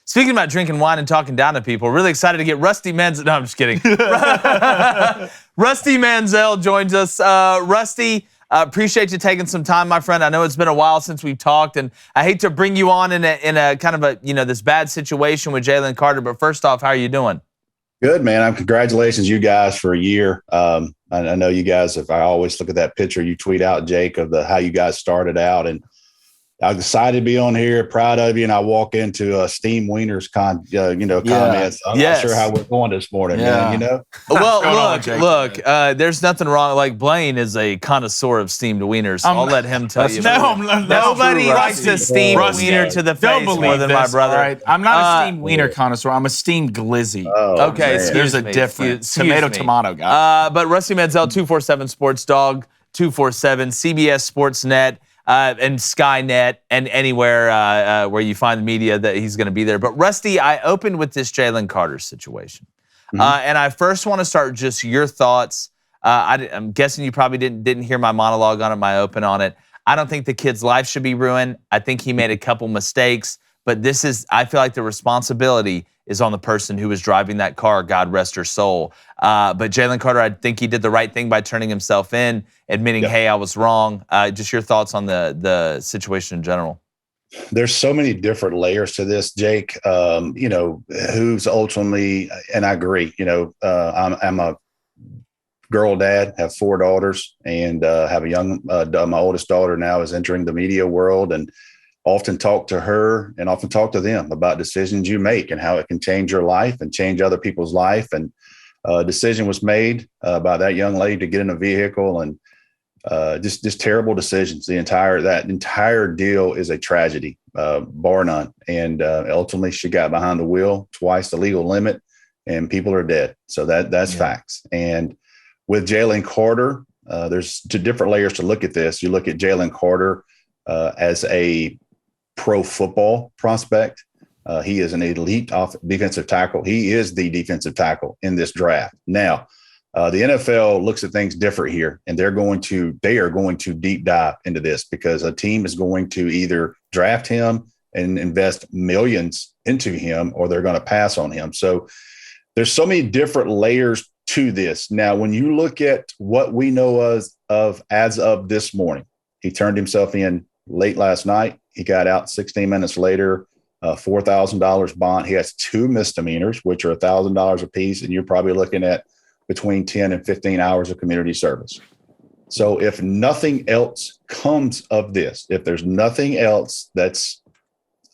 Speaking about drinking wine and talking down to people, really excited to get Rusty Mansell. No, I'm just kidding. Rusty Mansell joins us. Rusty, appreciate you taking some time, my friend. I know it's been a while since we've talked, and I hate to bring you on in a kind of a, this bad situation with Jalen Carter, but first off, how are you doing? Good, man. Congratulations, you guys, for a year. I know you guys, if I always look at that picture you tweet out, Jake, of how you guys started out, and I'm excited to be on here, proud of you, and I walk into Steam Wieners comments. I'm not sure how we're going this morning, man, Well, look, there's nothing wrong. Like, Blaine is a connoisseur of steamed wieners. I'll let him tell you. Nobody likes a steamed wiener to the face more than my brother. Right. I'm not a steamed wiener connoisseur. I'm a steamed glizzy. Okay, there's a difference. Tomato guy. But Rusty Mansell, 247 Sports Dog, 247 CBS Sports Net. And Skynet and anywhere where you find the media that he's going to be there. But Rusty, I opened with this Jalen Carter situation. And I first want to start just your thoughts. I'm guessing you probably didn't hear my monologue on it, my open on it. I don't think the kid's life should be ruined. I think he made a couple mistakes. But I feel like the responsibility is on the person who was driving that car, God rest her soul. But Jalen Carter, I think he did the right thing by turning himself in, admitting, hey, I was wrong. Just your thoughts on the situation in general. There's so many different layers to this, Jake. Who's ultimately, and I agree, I'm a girl dad, have 4 daughters, and have a young, my oldest daughter now is entering the media world, and often talk to her and often talk to them about decisions you make and how it can change your life and change other people's life. And a decision was made by that young lady to get in a vehicle, and just terrible decisions. That entire deal is a tragedy, bar none. And ultimately she got behind the wheel twice the legal limit, and people are dead. So that's facts. And with Jalen Carter, there's 2 different layers to look at this. You look at Jalen Carter as a pro football prospect. He is an elite defensive tackle. He is the defensive tackle in this draft. Now, the NFL looks at things different here, and they are going to deep dive into this, because a team is going to either draft him and invest millions into him, or they're going to pass on him. So there's so many different layers to this. Now, when you look at what we know as of this morning, he turned himself in late last night. He got out 16 minutes later, $4,000 bond. He has 2 misdemeanors, which are $1,000 a piece, and you're probably looking at between 10 and 15 hours of community service. So if nothing else comes of this, if there's nothing else that's,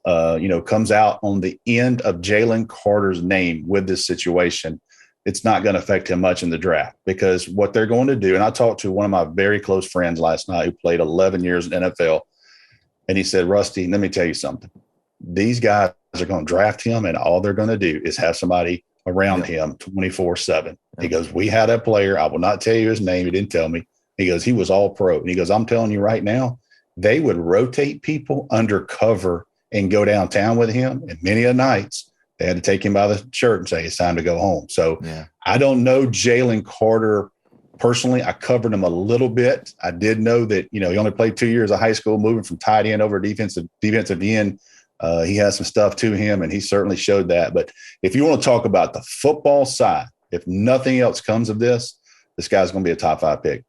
comes out on the end of Jalen Carter's name with this situation, it's not going to affect him much in the draft, because what they're going to do, and I talked to one of my very close friends last night who played 11 years in NFL, and he said, Rusty, let me tell you something. These guys are going to draft him, and all they're going to do is have somebody around him 24/7. He goes, we had a player. I will not tell you his name. He didn't tell me. He goes, he was all pro. And he goes, I'm telling you right now, they would rotate people undercover and go downtown with him. And many a nights they had to take him by the shirt and say, it's time to go home. So I don't know Jalen Carter personally. I covered him a little bit. I did know that, he only played 2 years of high school, moving from tight end over defensive end. He has some stuff to him, and he certainly showed that. But if you want to talk about the football side, if nothing else comes of this guy's going to be a top 5 pick.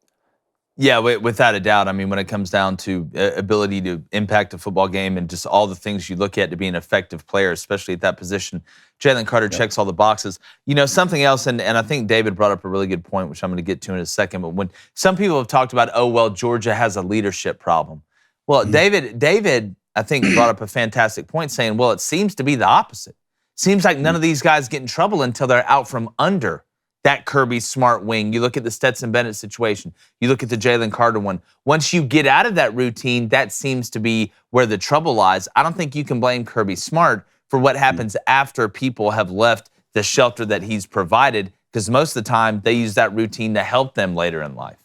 Yeah, without a doubt. I mean, when it comes down to ability to impact a football game and just all the things you look at to be an effective player, especially at that position, Jalen Carter checks all the boxes. Something else, and I think David brought up a really good point, which I'm going to get to in a second, but when some people have talked about, Georgia has a leadership problem. Well, David, I think, brought up a fantastic point saying, it seems to be the opposite. Seems like none of these guys get in trouble until they're out from under that Kirby Smart wing. You look at the Stetson Bennett situation. You look at the Jalen Carter one. Once you get out of that routine, that seems to be where the trouble lies. I don't think you can blame Kirby Smart for what happens after people have left the shelter that he's provided, because most of the time they use that routine to help them later in life.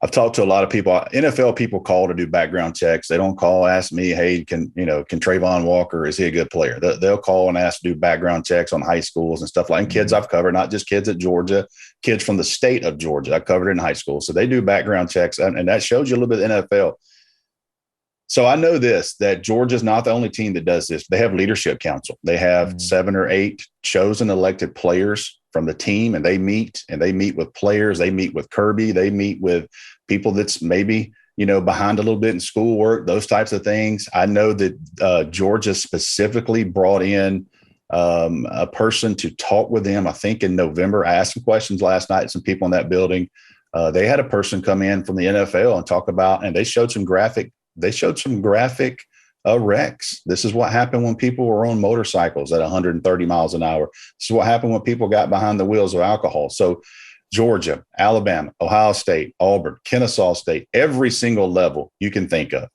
I've talked to a lot of people. NFL people call to do background checks. They don't call, ask me, hey, can Trayvon Walker, is he a good player? They'll call and ask to do background checks on high schools and stuff like that. And kids I've covered, not just kids at Georgia, kids from the state of Georgia. I covered it in high school. So they do background checks, and that shows you a little bit of NFL. So I know that Georgia's not the only team that does this. They have leadership council. They have 7 or 8 chosen elected players from the team, and they meet with players. They meet with Kirby. They meet with people that's maybe, behind a little bit in schoolwork, those types of things. I know that Georgia specifically brought in a person to talk with them, I think in November. I asked some questions last night, some people in that building. They had a person come in from the NFL and talk about, and they showed some graphic wrecks. This is what happened when people were on motorcycles at 130 miles an hour. This is what happened when people got behind the wheels of alcohol. So Georgia, Alabama, Ohio State, Auburn, Kennesaw State, every single level you can think of,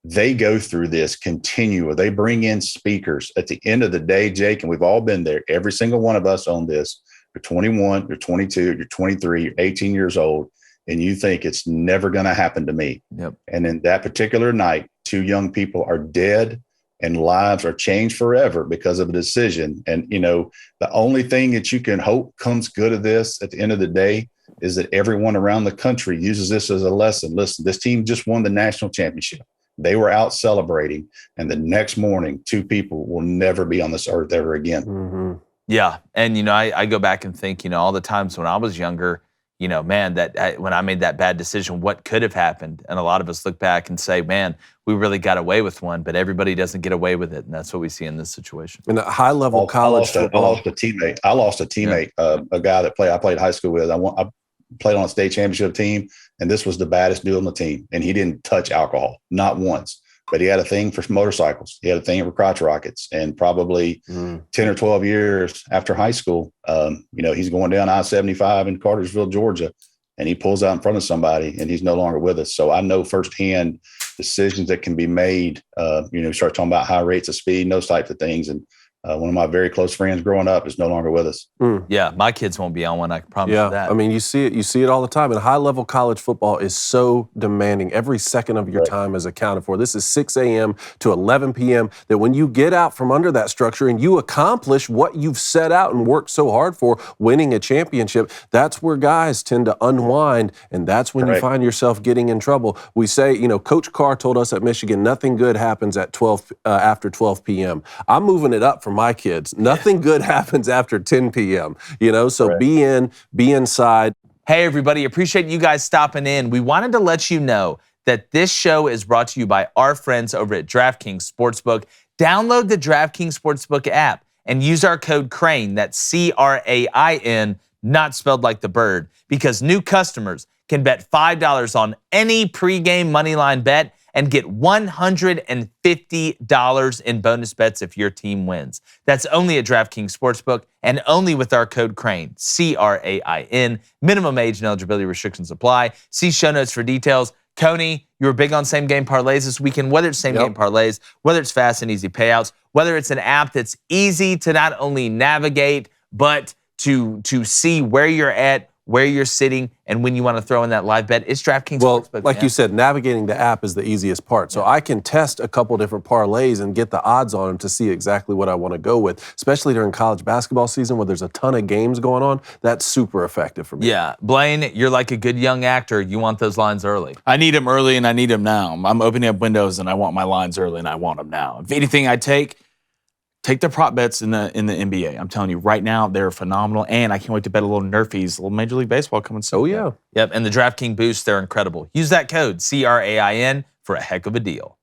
they go through this continually. They bring in speakers. At the end of the day, Jake, and we've all been there, every single one of us on this, you're 21, you're 22, you're 23, you're 18 years old, and you think it's never going to happen to me. Yep. And in that particular night, 2 young people are dead and lives are changed forever because of a decision. And, the only thing that you can hope comes good of this at the end of the day is that everyone around the country uses this as a lesson. Listen, this team just won the national championship. They were out celebrating, and the next morning, 2 people will never be on this earth ever again. Mm-hmm. Yeah. And, I go back and think, all the times when I was younger, man, when I made that bad decision, what could have happened? And a lot of us look back and say, man, we really got away with one, but everybody doesn't get away with it. And that's what we see in this situation. In a high-level college football. I lost a teammate, a guy that I played high school with. I played on a state championship team, and this was the baddest dude on the team. And he didn't touch alcohol, not once. But he had a thing for motorcycles. He had a thing for crotch rockets. And probably 10 or 12 years after high school, he's going down I-75 in Cartersville, Georgia, and he pulls out in front of somebody, and he's no longer with us. So I know firsthand decisions that can be made. Start talking about high rates of speed and those types of things. And one of my very close friends growing up is no longer with us. Yeah, my kids won't be on one, I can promise you that. I mean, you see it all the time. And high-level college football is so demanding. Every second of your time is accounted for. This is 6 a.m. to 11 p.m. that when you get out from under that structure and you accomplish what you've set out and worked so hard for, winning a championship, that's where guys tend to unwind, and that's when you find yourself getting in trouble. We say, Coach Carr told us at Michigan, nothing good happens at after 12 p.m. I'm moving it up for my kids. Nothing good happens after 10 p.m. So be inside. Hey, everybody, appreciate you guys stopping in. We wanted to let you know that this show is brought to you by our friends over at DraftKings Sportsbook. Download the DraftKings Sportsbook app and use our code CRANE, that's C-R-A-I-N, not spelled like the bird, because new customers can bet $5 on any pregame moneyline bet and get $150 in bonus bets if your team wins. That's only at DraftKings Sportsbook and only with our code CRANE, C-R-A-I-N. Minimum age and eligibility restrictions apply. See show notes for details. Coney, you were big on same-game parlays this weekend. Whether it's same-game parlays, whether it's fast and easy payouts, whether it's an app that's easy to not only navigate, but to see where you're at, where you're sitting, and when you want to throw in that live bet, it's DraftKings Sportsbook. Like you said, navigating the app is the easiest part. So I can test a couple different parlays and get the odds on them to see exactly what I want to go with, especially during college basketball season where there's a ton of games going on. That's super effective for me. Yeah. Blaine, you're like a good young actor. You want those lines early. I need them early, and I need them now. I'm opening up windows, and I want my lines early, and I want them now. If anything I take the prop bets in the NBA. I'm telling you, right now, they're phenomenal, and I can't wait to bet a little Nerfies, a little Major League Baseball coming soon. Oh, yeah. Yep, and the DraftKings Boost, they're incredible. Use that code, C-R-A-I-N, for a heck of a deal.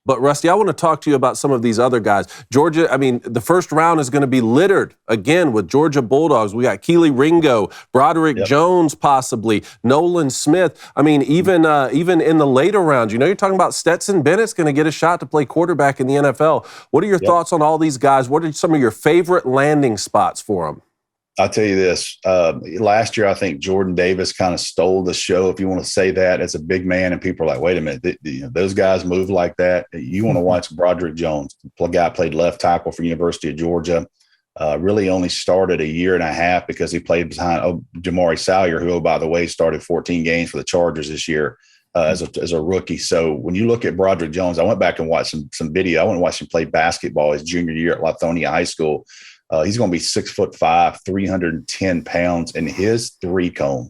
But, Rusty, I want to talk to you about some of these other guys. Georgia, the first round is going to be littered, again, with Georgia Bulldogs. We got Keely Ringo, Broderick Jones possibly, Nolan Smith. Even in the later rounds, you're talking about Stetson Bennett's going to get a shot to play quarterback in the NFL. What are your thoughts on all these guys? What are some of your favorite landing spots for them? I'll tell you this. Last year, I think Jordan Davis kind of stole the show, if you want to say that, as a big man. And people are like, wait a minute, those guys move like that. You want to watch Broderick Jones. The guy played left tackle for University of Georgia. Really only started a year and a half because he played behind Jamari Salyer, who, by the way, started 14 games for the Chargers this year as a rookie. So when you look at Broderick Jones, I went back and watched some video. I went and watched him play basketball his junior year at Lithonia High School. He's going to be 6'5", 310 pounds, and his 3-cone.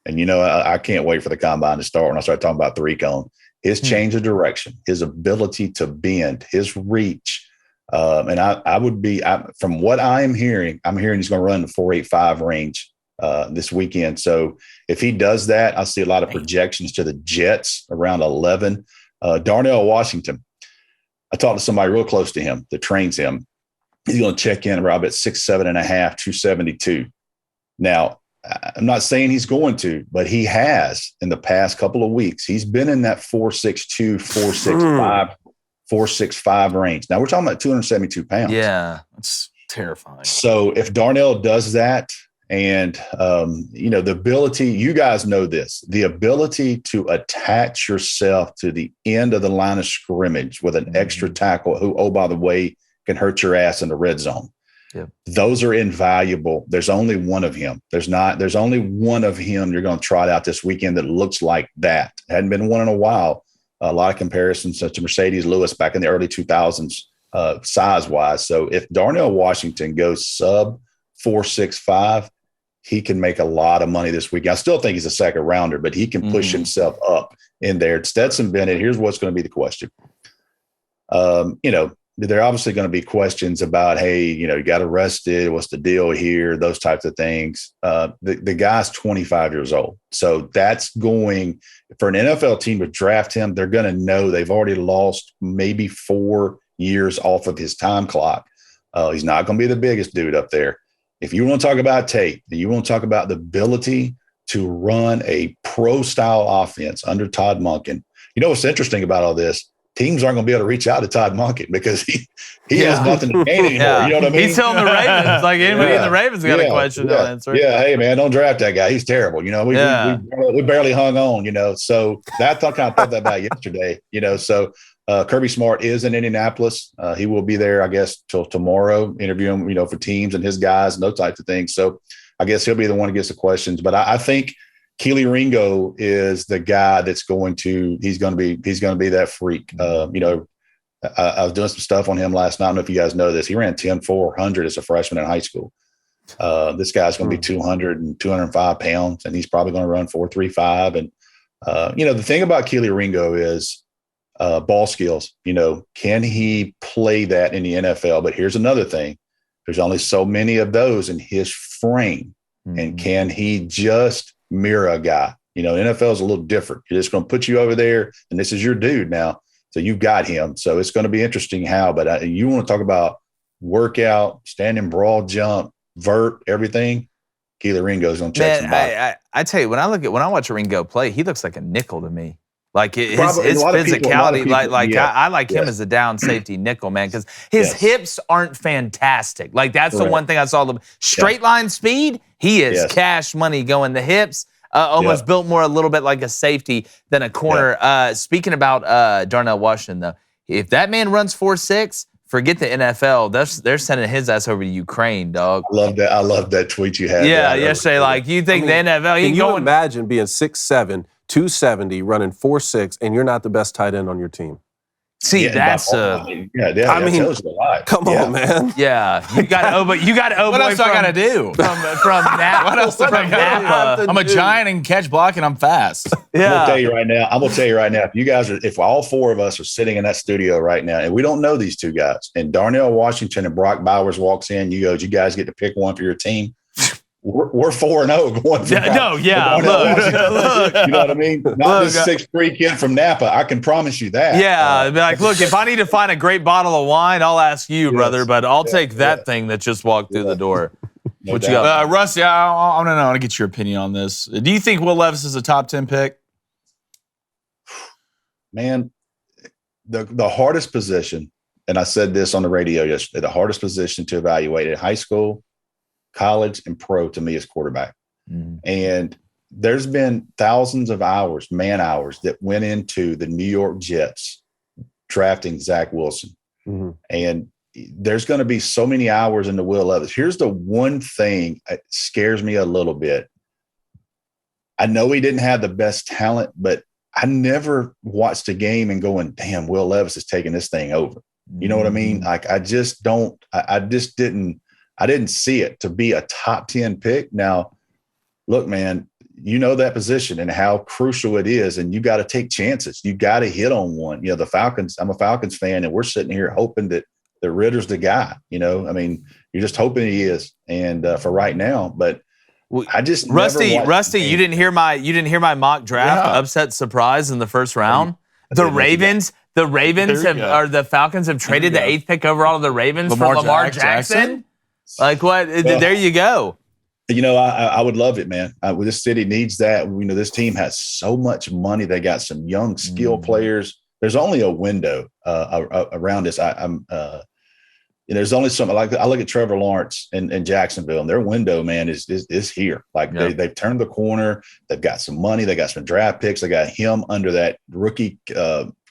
And, I can't wait for the combine to start when I start talking about 3-cone. his change of direction, his ability to bend, his reach. And I would be, from what I'm hearing he's going to run the 4.85 range this weekend. So if he does that, I see a lot of projections to the Jets around 11. Darnell Washington, I talked to somebody real close to him that trains him. He's going to check in around at 6'7.5", 272. Now, I'm not saying he's going to, but he has in the past couple of weeks. He's been in that 4.62, 4.65, 4.65 range. Now we're talking about 272 pounds. Yeah, That's terrifying. So if Darnell does that, and the ability, you guys know this, the ability to attach yourself to the end of the line of scrimmage with an extra tackle who, oh, by the way, can hurt your ass in the red zone. Yep. Those are invaluable. There's only one of him. There's only one of him you're going to trot out this weekend that looks like that. Hadn't been one in a while. A lot of comparisons to Mercedes Lewis back in the early 2000s, size-wise. So if Darnell Washington goes sub 4.65, he can make a lot of money this week. I still think he's a second rounder, but he can push himself up in there. Stetson Bennett, here's what's going to be the question. There are obviously going to be questions about, hey, you got arrested. What's the deal here? Those types of things. The guy's 25 years old. So that's going for an NFL team to draft him. They're going to know they've already lost maybe 4 years off of his time clock. He's not going to be the biggest dude up there. If you want to talk about tape, you want to talk about the ability to run a pro-style offense under Todd Monken. You know what's interesting about all this? Teams aren't going to be able to reach out to Todd Monken because he has nothing to gain anymore. You know what I mean? He's telling the Ravens, like anybody in the Ravens got a question to answer. Yeah, hey, man, don't draft that guy. He's terrible. We barely hung on, So that's I kind of thought that about yesterday, So Kirby Smart is in Indianapolis. He will be there, I guess, till tomorrow, interviewing, for teams and his guys and those types of things. So I guess he'll be the one who gets the questions. But I think Keely Ringo is the guy that's he's going to be that freak. I was doing some stuff on him last night. I don't know if you guys know this. He ran 10.400 as a freshman in high school. This guy's going to be 200 and 205 pounds, and he's probably going to run 4.35. And, the thing about Keely Ringo is ball skills. Can he play that in the NFL? But here's another thing. There's only so many of those in his frame. And can he just mirror a guy? NFL is a little different. You're just going to put you over there, and this is your dude now. So you've got him. So it's going to be interesting how. But you want to talk about workout, standing broad jump, vert, everything. Keely Ringo's going to check some boxes. I tell you, when I watch Ringo play, he looks like a nickel to me. Like his physicality, I like him as a down safety nickel, man, because his hips aren't fantastic. Like that's the one thing I saw. The straight line speed, he is cash money going. The hips almost built more a little bit like a safety than a corner. Speaking about Darnell Washington, though, if that man runs 4.6, forget the NFL. They're sending his ass over to Ukraine, dog. I love that tweet you had. Yeah, yesterday. Like you think the NFL? Can you imagine being 6'7", 270, running 4.6, and you're not the best tight end on your team? See, that's tells you a lot. Come on, man. Yeah, you got what else do I got to do? From Napa. What else do I got to do? I'm a giant and catch block, and I'm fast. I'm gonna tell you right now. If all four of us are sitting in that studio right now, and we don't know these two guys, and Darnell Washington and Brock Bowers walks in, you guys get to pick one for your team. We're 4-0 going. Look, you know what I mean? Not this 6'3" kid from Napa. I can promise you that. Yeah, look, if I need to find a great bottle of wine, I'll ask you, brother. But I'll take that thing that just walked through the door. What you got, Rusty? I want to get your opinion on this. Do you think Will Levis is a top 10 pick? Man, the hardest position, and I said this on the radio yesterday. The hardest position to evaluate in high school, college, and pro to me is quarterback. And there's been thousands of hours, man hours, that went into the New York Jets drafting Zach Wilson. And there's going to be so many hours into Will Levis. Here's the one thing that scares me a little bit. I know he didn't have the best talent, but I never watched a game and going, damn, Will Levis is taking this thing over. You know what I mean? Like, I didn't see it to be a top 10 pick. Now, look, man, you know that position and how crucial it is, and you got to take chances. You got to hit on one. You know, the Falcons, I'm a Falcons fan, and we're sitting here hoping that Ritter's the guy. You know, I mean, you're just hoping he is, and for right now, but I just Rusty, you didn't hear my mock draft upset surprise in the first round. The Ravens or the Falcons have traded the 8th pick overall to the Ravens for Lamar Jackson. Like what? Well, there you go. You know, I would love it, man. This city needs that. You know, this team has so much money. They got some young skill players. There's only a window around this. There's only some. Like I look at Trevor Lawrence and Jacksonville, and their window, man, is here. Like they've turned the corner. They've got some money. They got some draft picks. They got him under that rookie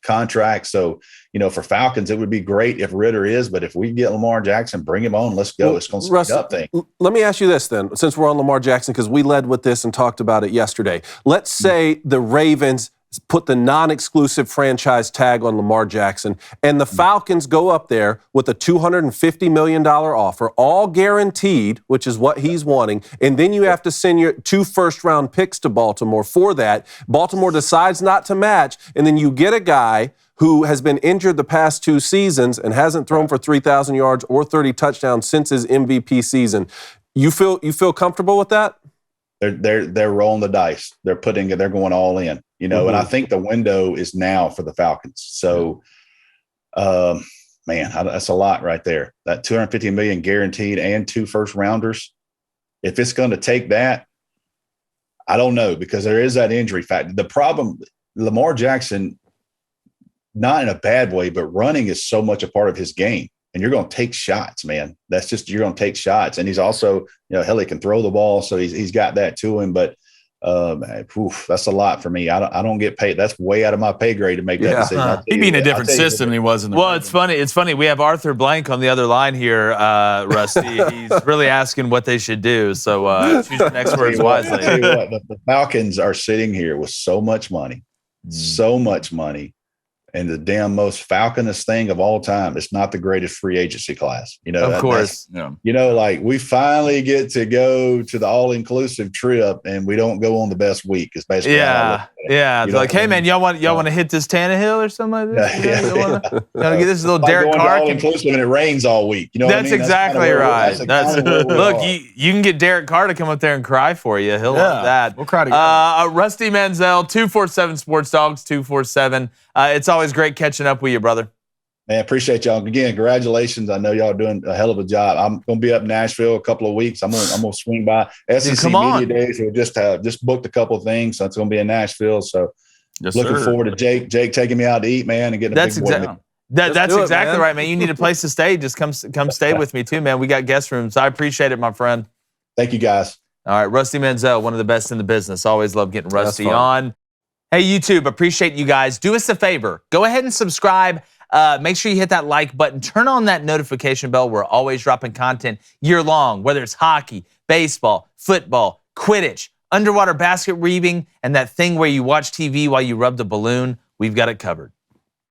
contract. So, you know, for Falcons, it would be great if Ritter is. But if we get Lamar Jackson, bring him on. Let's go. It's going to speed up things. Let me ask you this then, since we're on Lamar Jackson, because we led with this and talked about it yesterday. Let's say the Ravens put the non-exclusive franchise tag on Lamar Jackson, and the Falcons go up there with a $250 million offer, all guaranteed, which is what he's wanting, and then you have to send your 2 first-round picks to Baltimore for that. Baltimore decides not to match, and then you get a guy who has been injured the past 2 seasons and hasn't thrown for 3,000 yards or 30 touchdowns since his MVP season. You feel comfortable with that? They're rolling the dice. They're going all in, you know, and I think the window is now for the Falcons. So, man, that's a lot right there. That $250 million guaranteed and 2 first rounders. If it's going to take that, I don't know, because there is that injury factor. The problem, Lamar Jackson, not in a bad way, but running is so much a part of his game. And you're going to take shots, man. You're going to take shots. And he's also, you know, hell, he can throw the ball. So he's got that to him. But that's a lot for me. I don't get paid. That's way out of my pay grade to make that decision. He'd be in a different system than he was in the Well, it's funny. We have Arthur Blank on the other line here, Rusty. He's really asking what they should do. So choose your next words wisely. I'll tell you what, the Falcons are sitting here with so much money, and the damn most Falconist thing of all time. It's not the greatest free agency class. You know, of course. You know, like we finally get to go to the all-inclusive trip and we don't go on the best week. It's basically It's like, hey man, y'all want to hit this Tannehill or something like this? You want to get this little Derek Carr? All-inclusive and it rains all week. You know that's what I mean? Exactly right. Look, you can get Derek Carr to come up there and cry for you. He'll love that. We'll cry together. Rusty Mansell, 247 Sports Dogs, 247. It's always great catching up with you, brother. Man, appreciate y'all. Again, congratulations. I know y'all are doing a hell of a job. I'm going to be up in Nashville a couple of weeks. I'm going to swing by SEC Media Days. We just booked a couple of things, so it's going to be in Nashville. So looking forward to Jake taking me out to eat, man, and getting a big boy. That's exactly right, man. You need a place to stay. Just come stay with me too, man. We got guest rooms. I appreciate it, my friend. Thank you, guys. All right, Rusty Mansell, one of the best in the business. Always love getting Rusty on. Hey, YouTube, appreciate you guys. Do us a favor. Go ahead and subscribe. Make sure you hit that like button. Turn on that notification bell. We're always dropping content year long, whether it's hockey, baseball, football, Quidditch, underwater basket weaving, and that thing where you watch TV while you rub the balloon. We've got it covered.